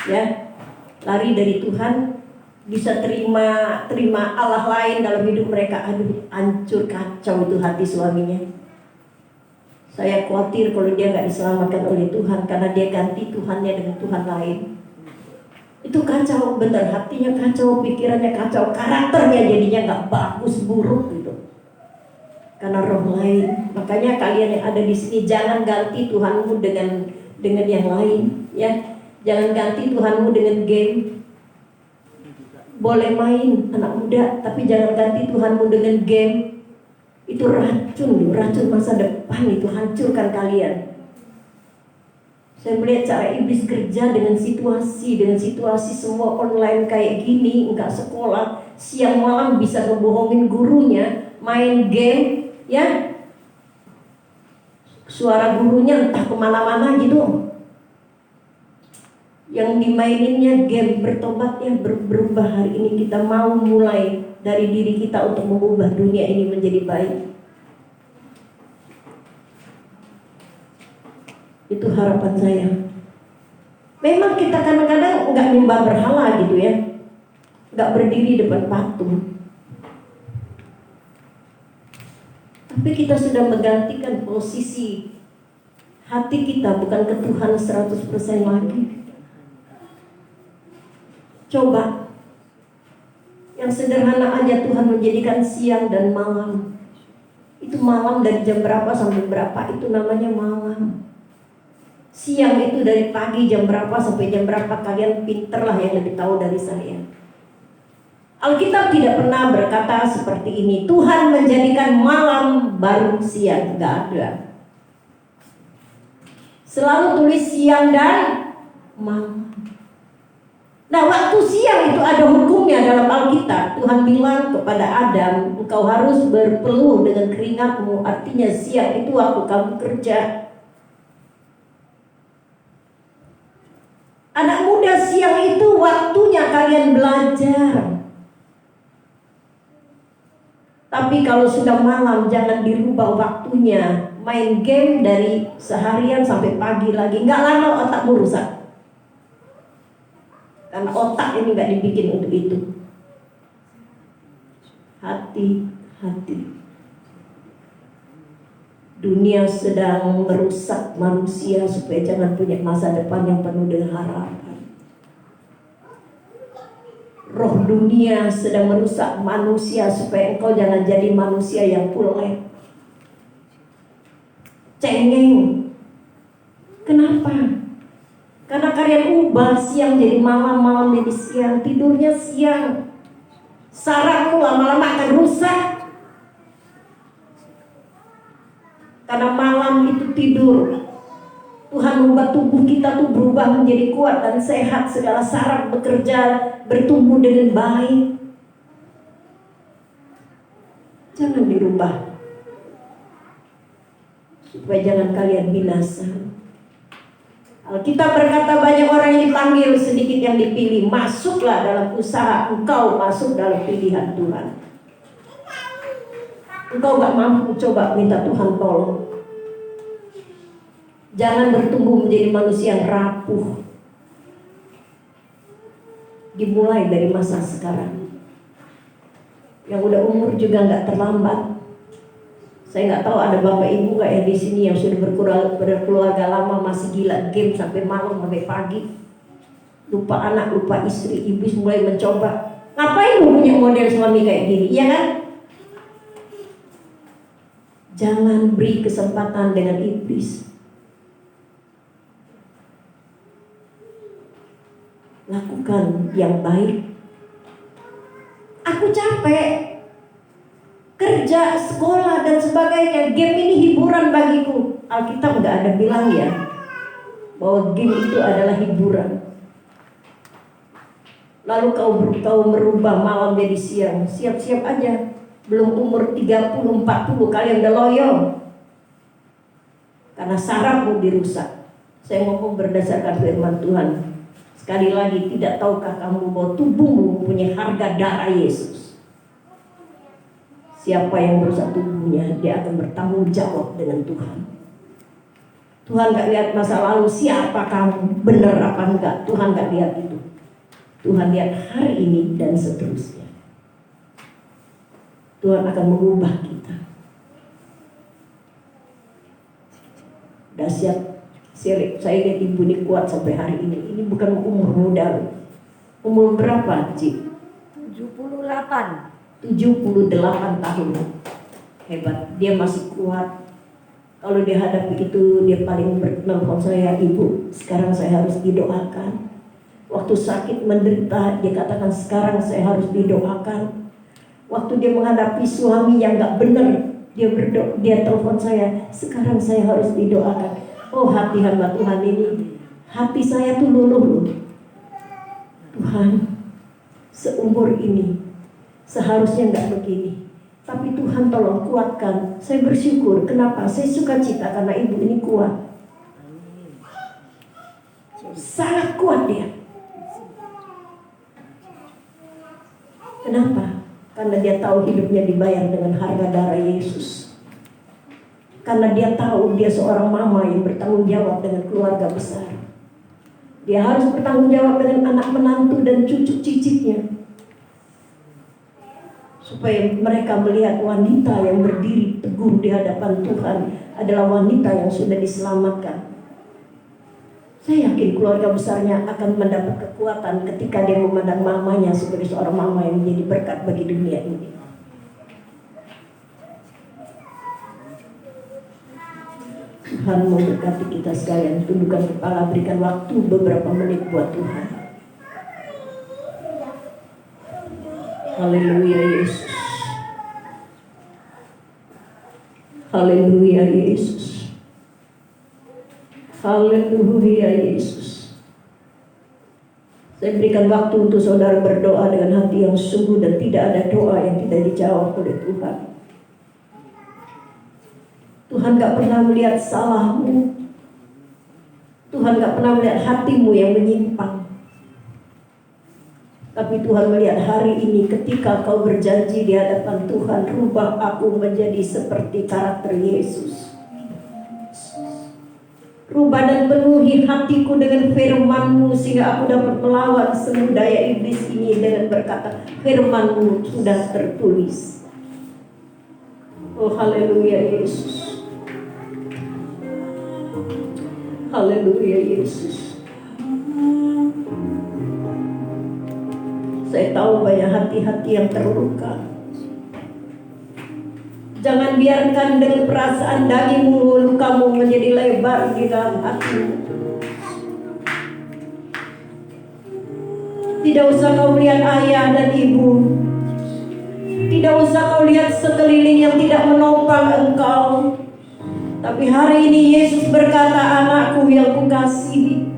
Ya, lari dari Tuhan bisa terima Allah lain dalam hidup mereka. Aduh, hancur kacau itu hati suaminya. Saya khawatir kalau dia nggak diselamatkan oleh Tuhan karena dia ganti Tuhannya dengan Tuhan lain. Itu kacau, benar, hatinya kacau, pikirannya kacau, karakternya jadinya nggak bagus, buruk gitu. Karena roh lain. Makanya kalian yang ada di sini jangan ganti Tuhanmu dengan yang lain, ya. Jangan ganti Tuhanmu dengan game. Boleh main anak muda, tapi jangan ganti Tuhanmu dengan game. Itu racun masa depan, itu hancurkan kalian. Saya melihat cara iblis kerja dengan situasi semua online kayak gini, enggak sekolah, siang malam bisa ngebohongin gurunya, main game, ya. Suara gurunya entah kemana-mana gitu. Yang dimaininnya game, bertobat ya, berubah hari ini. Kita mau mulai dari diri kita untuk mengubah dunia ini menjadi baik. Itu harapan saya. Memang kita kadang-kadang nggak nyembah berhala gitu ya, nggak berdiri depan patung. Tapi kita sudah menggantikan posisi hati kita bukan ke Tuhan 100% lagi. Coba yang sederhana aja, Tuhan menjadikan siang dan malam. Itu malam dari jam berapa sampai berapa, itu namanya malam. Siang itu dari pagi jam berapa sampai jam berapa, kalian pinter lah yang lebih tahu dari saya. Alkitab tidak pernah berkata seperti ini, Tuhan menjadikan malam baru siang, nggak ada. Selalu tulis siang dan malam. Nah, waktu siang itu ada hukumnya dalam Alkitab. Tuhan bilang kepada Adam, engkau harus berpeluh dengan keringatmu. Artinya siang itu waktu kamu kerja. Anak muda, siang itu waktunya kalian belajar. Tapi kalau sudah malam jangan dirubah waktunya. Main game dari seharian sampai pagi lagi. Nggak lama otakmu rusak. Karena otak ini nggak dibikin untuk itu. Hati-hati. Dunia sedang merusak manusia supaya jangan punya masa depan yang penuh dengan harapan. Roh dunia sedang merusak manusia supaya engkau jangan jadi manusia yang pulen, cengeng. Kenapa? Karena kalian ubah siang jadi malam, malam jadi siang, tidurnya siang. Sarafmu lama-lama akan rusak. Karena malam itu tidur. Tuhan membuat tubuh kita tuh berubah menjadi kuat dan sehat. Segala saraf bekerja, bertumbuh dengan baik. Jangan dirubah, supaya jangan kalian binasa. Alkitab berkata banyak orang yang dipanggil, sedikit yang dipilih. Masuklah dalam usaha engkau masuk dalam pilihan Tuhan. Engkau gak mampu, coba minta Tuhan tolong. Jangan bertumbuh menjadi manusia yang rapuh. Dimulai dari masa sekarang. Yang udah umur juga gak terlambat. Saya nggak tahu ada bapak ibu nggak ya di sini yang sudah berkeluarga lama masih gila game sampai malam sampai pagi, lupa anak lupa istri. Iblis mulai mencoba, ngapain lu punya model suami kayak gini, iya kan? Jangan beri kesempatan dengan iblis. Lakukan yang baik. Aku capek kerja, sekolah dan sebagainya. Game ini hiburan bagiku. Alkitab nggak ada bilang ya bahwa game itu adalah hiburan. Lalu kau merubah malam jadi siang. Siap-siap aja. Belum umur 30-40 kalian udah loyo. Karena sarafmu dirusak. Saya ngomong berdasarkan firman Tuhan. Sekali lagi, tidak tahukah kamu bahwa tubuhmu mempunyai harga darah Yesus? Siapa yang merusak tubuhnya, dia akan bertanggung jawab dengan Tuhan. Tuhan gak lihat masa lalu siapa kamu, benar apa enggak. Tuhan gak lihat itu. Tuhan lihat hari ini dan seterusnya. Tuhan akan mengubah kita. Dahsyat. Saya lihat ibu ini kuat sampai hari ini. Ini bukan umur muda. Umur berapa, Cik? 78. 78 tahun. Hebat, dia masih kuat. Kalau dia hadapi itu, dia paling menelpon saya, ibu, sekarang saya harus didoakan. Waktu sakit menderita, dia katakan sekarang saya harus didoakan. Waktu dia menghadapi suami yang gak benar, dia telepon saya, sekarang saya harus didoakan. Oh, hati hamba Tuhan ini, hati saya tuh luluh. Tuhan, seumur ini seharusnya nggak begini, tapi Tuhan tolong kuatkan. Saya bersyukur. Kenapa? Saya suka cita karena ibu ini kuat. Sangat kuat dia. Kenapa? Karena dia tahu hidupnya dibayar dengan harga darah Yesus. Karena dia tahu dia seorang mama yang bertanggung jawab dengan keluarga besar. Dia harus bertanggung jawab dengan anak menantu dan cucu cicitnya. Supaya mereka melihat wanita yang berdiri teguh di hadapan Tuhan adalah wanita yang sudah diselamatkan. Saya yakin keluarga besarnya akan mendapat kekuatan ketika dia memandang mamanya sebagai seorang mama yang menjadi berkat bagi dunia ini. Tuhan memberkati kita sekalian. Tundukkan kepala, berikan waktu beberapa menit buat Tuhan. Haleluya Yesus. Haleluya Yesus. Haleluya Yesus. Saya berikan waktu untuk saudara berdoa dengan hati yang sungguh dan tidak ada doa yang tidak dijawab oleh Tuhan. Tuhan gak pernah melihat salahmu. Tuhan gak pernah melihat hatimu yang menyimpang. Tapi Tuhan melihat hari ini ketika kau berjanji di hadapan Tuhan, rubah aku menjadi seperti karakter Yesus. Rubah dan penuhi hatiku dengan firman-Mu sehingga aku dapat melawan seluruh daya iblis ini dengan berkata, firman-Mu sudah tertulis. Oh haleluya Yesus. Haleluya Yesus. Saya tahu banyak hati-hati yang terluka. Jangan biarkan dengan perasaan dagingmu, lukamu menjadi lebar di dalam hatimu. Tidak usah kau lihat ayah dan ibu. Tidak usah kau lihat sekeliling yang tidak menopang engkau. Tapi hari ini Yesus berkata, anakku yang kukasihi,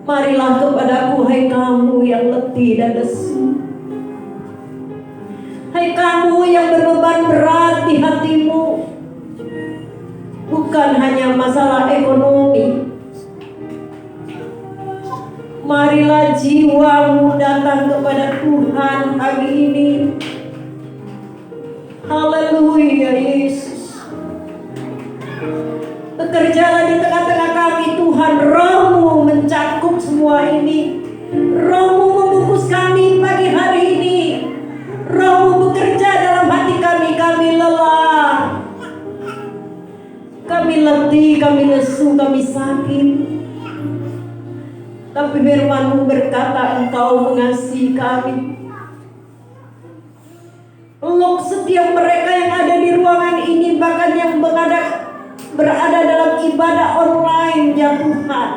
marilah kepadaku hai kamu yang letih dan lesu. Hai kamu yang berbeban berat di hatimu. Bukan hanya masalah ekonomi. Marilah jiwamu datang kepada Tuhan pagi ini. Haleluya Yesus. Bekerjalah di tengah-tengah kami Tuhan. Roh-Mu mencakup semua ini. Roh-Mu membungkus kami pagi hari ini. Roh-Mu bekerja dalam hati kami. Kami lelah, kami letih, kami lesu, kami sakit. Tapi firman-Mu berkata Engkau mengasihi kami. Peluk setiap mereka yang ada di ruangan ini, bahkan yang berada dalam ibadah online ya Tuhan.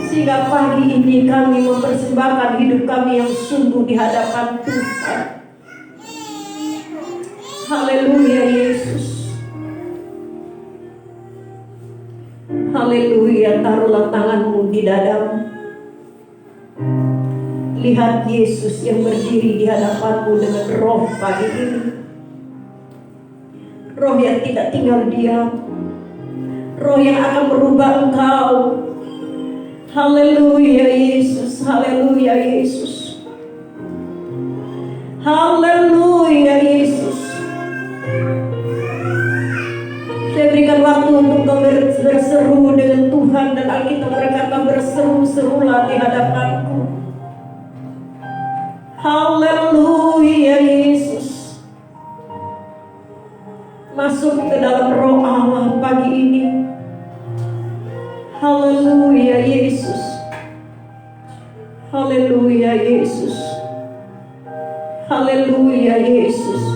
Sehingga pagi ini kami mempersembahkan hidup kami yang sungguh di hadapan Tuhan. Haleluya Yesus. Haleluya, taruhlah tanganmu di dadamu. Lihat Yesus yang berdiri di hadapanmu dengan roh pagi ini. Roh yang tidak tinggal diam. Roh yang akan merubah engkau. Haleluya Yesus, haleluya Yesus. Haleluya Yesus. Saya berikan waktu untuk kau berseru dengan Tuhan, dan Alkitab berkata berseru-serulah di hadapanku. Haleluya Yesus. Masuk ke dalam roh Allah pagi ini. Haleluya Yesus. Haleluya Yesus. Haleluya Yesus.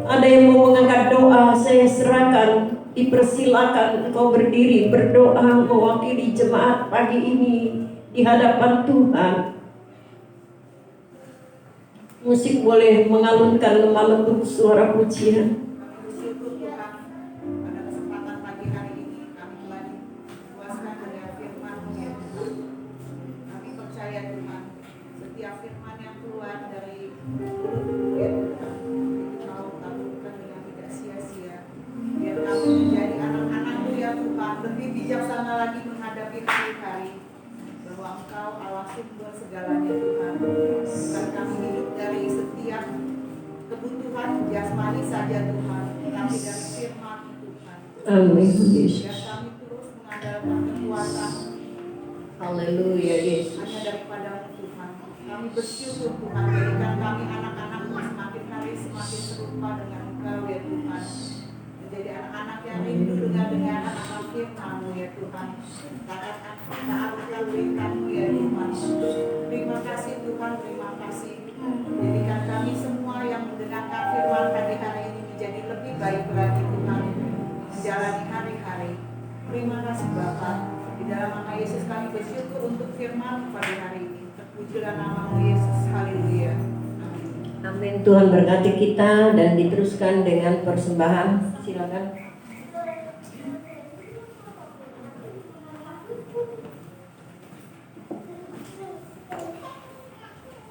Ada yang mau mengangkat doa, saya serahkan. Dipersilakan engkau berdiri berdoa mewakili jemaat pagi ini di hadapan Tuhan. Musik boleh mengalunkan lemah lembut suara pujian. Pada kesempatan pagi hari ini kami telah dipuaskan dengan firman-Mu ya Tuhan. Kami percaya Tuhan, setiap firman yang keluar dari mulut-Mu ya Tuhan, itu Kau kabulkan dengan tidak sia-sia. Biar kami menjadi anak-anak-Mu ya Tuhan, lebih bijaksana lagi menghadapi hari-hari. Bahwa Engkau Allah sumber segalanya Tuhan. Bukan kami hidup dari setiap kebutuhan jasmani saja Tuhan, tapi dari firman Tuhan. Amin Biar Yesus. kami terus mengandalkan kekuatan Haleluya Yesus. hanya daripada Tuhan. Kami bersyukur Tuhan, jadikan kami anak-anak-Mu semakin hari semakin serupa dengan Engkau ya Tuhan. Menjadi anak-anak yang rindu dengan anak firman-Mu ya Tuhan. Taatkan perintah-Mu ya Tuhan. Terima kasih Tuhan, terima kasih. Jadikan kami semua yang mendengarkan firman pagi hari ini menjadi lebih baik lagi Tuhan, menjalani hari-hari. Terima kasih Bapa. Di dalam nama Yesus kami bersyukur untuk firman pagi hari ini. Terpujilah nama-Mu Yesus. Haleluya. Amin. Amin. Tuhan berkati kita dan diteruskan dengan persembahan. Silakan.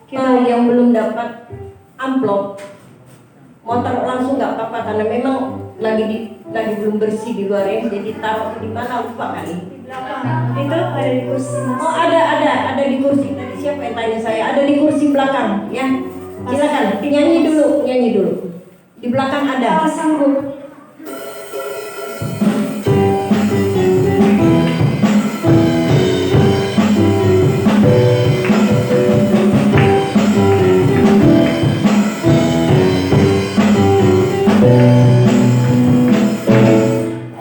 Kita yang belum dapat amplop, mau taruh langsung nggak apa-apa karena memang lagi belum bersih di luar ya. Jadi taruh di mana lupa kali. Itu ada di kursi Mas. Oh ada di kursi. Tadi siapa yang tanya saya? Ada di kursi belakang ya. Silakan nyanyi dulu. Di belakang ada. Kalau sanggup.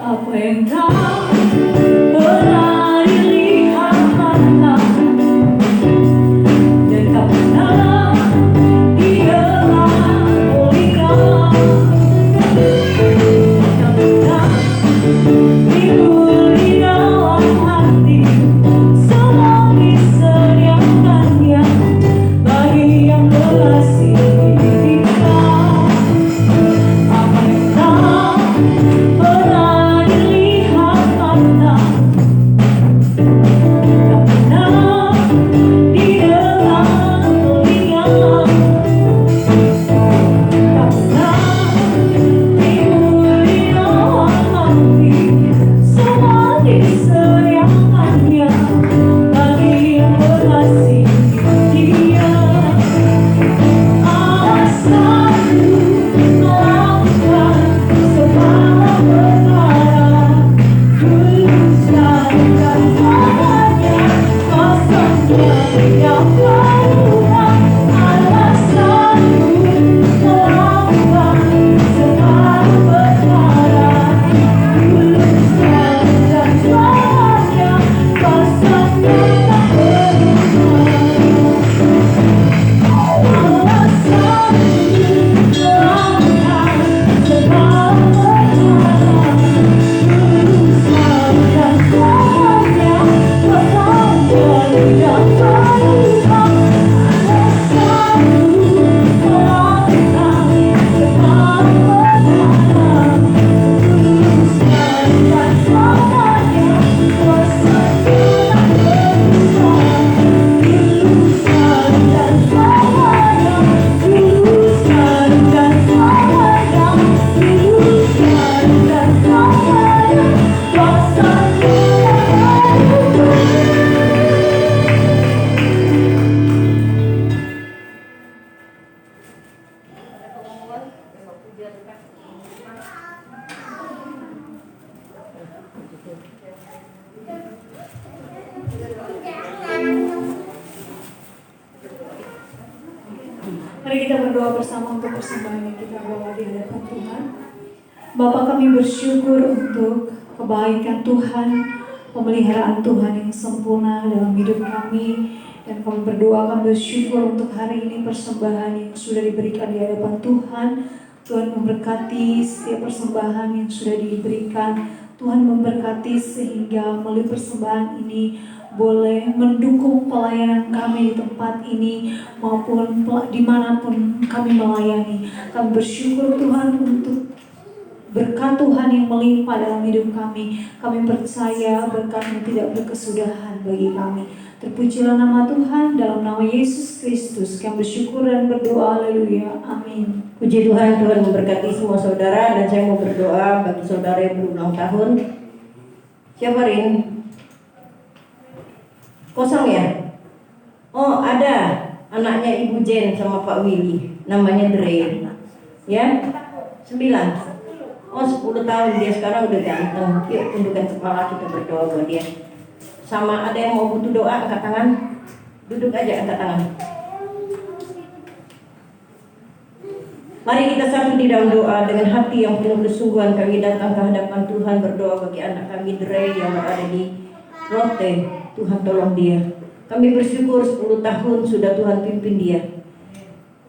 Apa yang tak pernah dilihat mata dan tak pernah didengar oleh kau. Mari kita berdoa bersama untuk persembahan yang kita bawa di hadapan Tuhan. Bapa, kami bersyukur untuk kebaikan Tuhan, pemeliharaan Tuhan yang sempurna dalam hidup kami. Dan kami berdoa, kami bersyukur untuk hari ini persembahan yang sudah diberikan di hadapan Tuhan. Tuhan memberkati setiap persembahan yang sudah diberikan. Tuhan memberkati sehingga melalui persembahan ini boleh mendukung pelayanan kami di tempat ini maupun dimanapun kami melayani. Kami bersyukur Tuhan untuk berkat Tuhan yang melimpah dalam hidup kami. Kami percaya berkat-Mu tidak berkesudahan bagi kami. Terpujilah nama Tuhan, dalam nama Yesus Kristus kami bersyukur dan berdoa. Haleluya, amin. Puji Tuhan, Tuhan memberkati semua saudara. Dan saya mau berdoa bagi saudara yang berulang tahun. Siapa Rin? Kosong ya? Oh, ada anaknya Ibu Jen sama Pak Willy, namanya Dre. Ya? 9. Oh, 10 tahun dia sekarang udah ganteng. Yuk tundukkan kepala, kita berdoa buat dia. Sama ada yang mau butuh doa, angkat tangan. Duduk aja, angkat tangan. Mari kita satu di dalam doa dengan hati yang penuh kesungguhan. Kami datang ke hadapan Tuhan berdoa bagi anak kami Dre yang berada di Rote. Tuhan tolong dia. Kami bersyukur 10 tahun sudah Tuhan pimpin dia.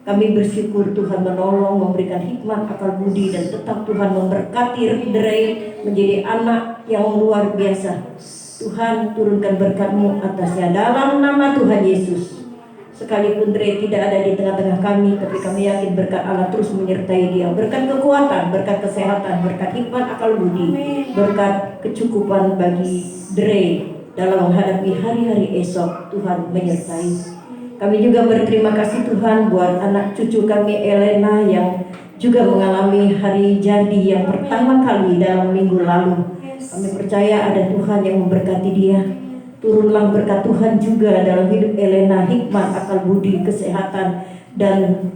Kami bersyukur Tuhan menolong, memberikan hikmat, akal budi, dan tetap Tuhan memberkati Dre menjadi anak yang luar biasa. Tuhan turunkan berkat-Mu atasnya dalam nama Tuhan Yesus. Sekalipun Dre tidak ada di tengah-tengah kami, tapi kami yakin berkat Allah terus menyertai dia. Berkat kekuatan, berkat kesehatan, berkat hikmat, akal budi, berkat kecukupan bagi Dre dalam menghadapi hari-hari esok. Tuhan menyertai. Kami juga berterima kasih Tuhan buat anak cucu kami Elena yang juga mengalami hari jadi yang pertama kali dalam minggu lalu. Kami percaya ada Tuhan yang memberkati dia. Turunlah berkat Tuhan juga dalam hidup Elena, hikmat, akal budi, kesehatan, dan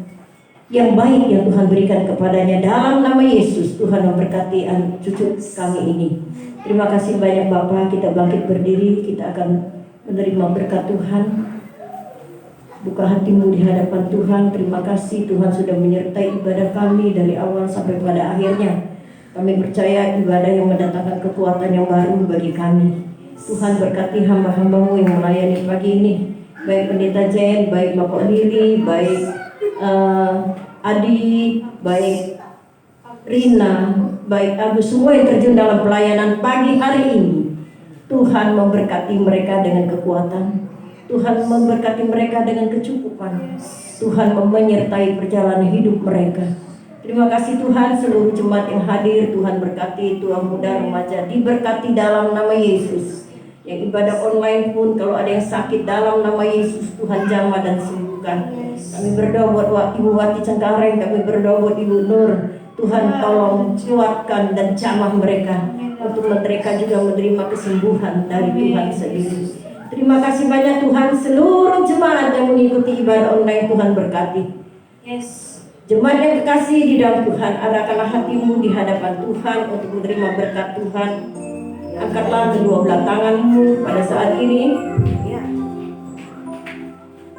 yang baik yang Tuhan berikan kepadanya. Dalam nama Yesus, Tuhan memberkati cucu kami ini. Terima kasih banyak Bapak. Kita bangkit berdiri, kita akan menerima berkat Tuhan. Buka hatimu di hadapan Tuhan. Terima kasih Tuhan sudah menyertai ibadah kami dari awal sampai pada akhirnya. Kami percaya ibadah yang mendatangkan kekuatan yang baru bagi kami. Tuhan berkati hamba-hamba-Mu yang melayani pagi ini. Baik Pendeta Jen, baik Bapak Lili, baik Adi, baik Rina, baik Agus, semua yang terjun dalam pelayanan pagi hari ini. Tuhan memberkati mereka dengan kekuatan. Tuhan memberkati mereka dengan kecukupan. Tuhan menyertai perjalanan hidup mereka. Terima kasih Tuhan, seluruh jemaat yang hadir. Tuhan berkati, tua muda remaja diberkati dalam nama Yesus. Yang ibadah online pun kalau ada yang sakit dalam nama Yesus, Tuhan jamah dan sembuhkan. Kami berdoa buat Ibu Wati Cengkareng, kami berdoa buat Ibu Nur. Tuhan tolong kuatkan dan jamah mereka, untuk mereka juga menerima kesembuhan dari Tuhan sendiri. Terima kasih banyak Tuhan, seluruh jemaat yang mengikuti ibadah online Tuhan berkati. Jemaat yang kekasih di dalam Tuhan, arahkanlah hatimu di hadapan Tuhan untuk menerima berkat Tuhan. Angkatlah kedua belah tanganmu pada saat ini.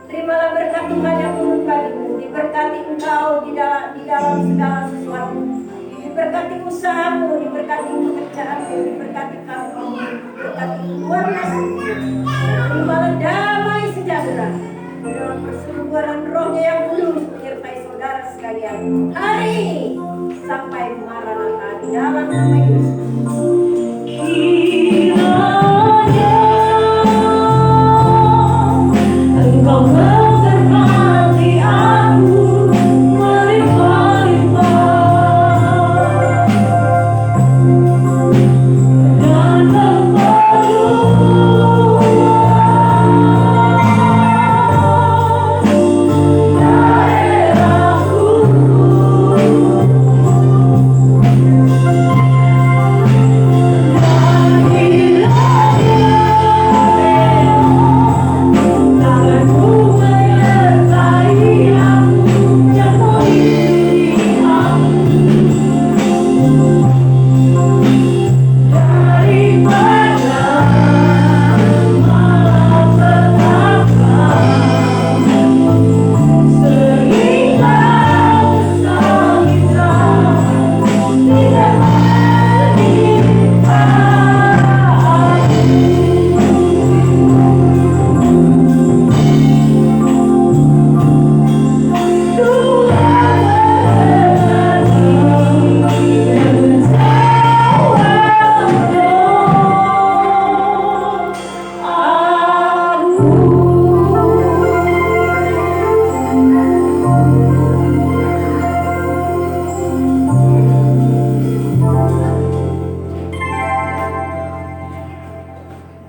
Terimalah berkat Tuhan yang turun bagimu. Diberkati engkau di dalam segala sesuatu. Diberkati usahamu, diberkati pekerjaanmu, diberkati kamu, diberkati keluargamu. Terimalah damai sejahtera dalam perseluruhan Roh-Nya yang kudus menyertai saudara sekalian hari ini sampai Maranatha di dalam nama Yesus. Kiranya Engkau memberkati aku melimpah-limpah dan memperluas daerahku.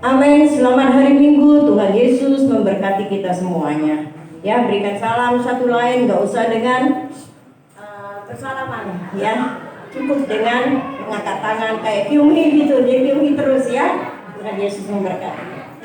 Amin. Selamat hari Minggu. Tuhan Yesus memberkati kita semuanya. Ya, berikan salam satu lain, gak usah dengan bersalaman ya. Cukup dengan mengangkat tangan kayak Kyunghi gitu. Jadi Kyunghi terus ya. Tuhan Yesus memberkati.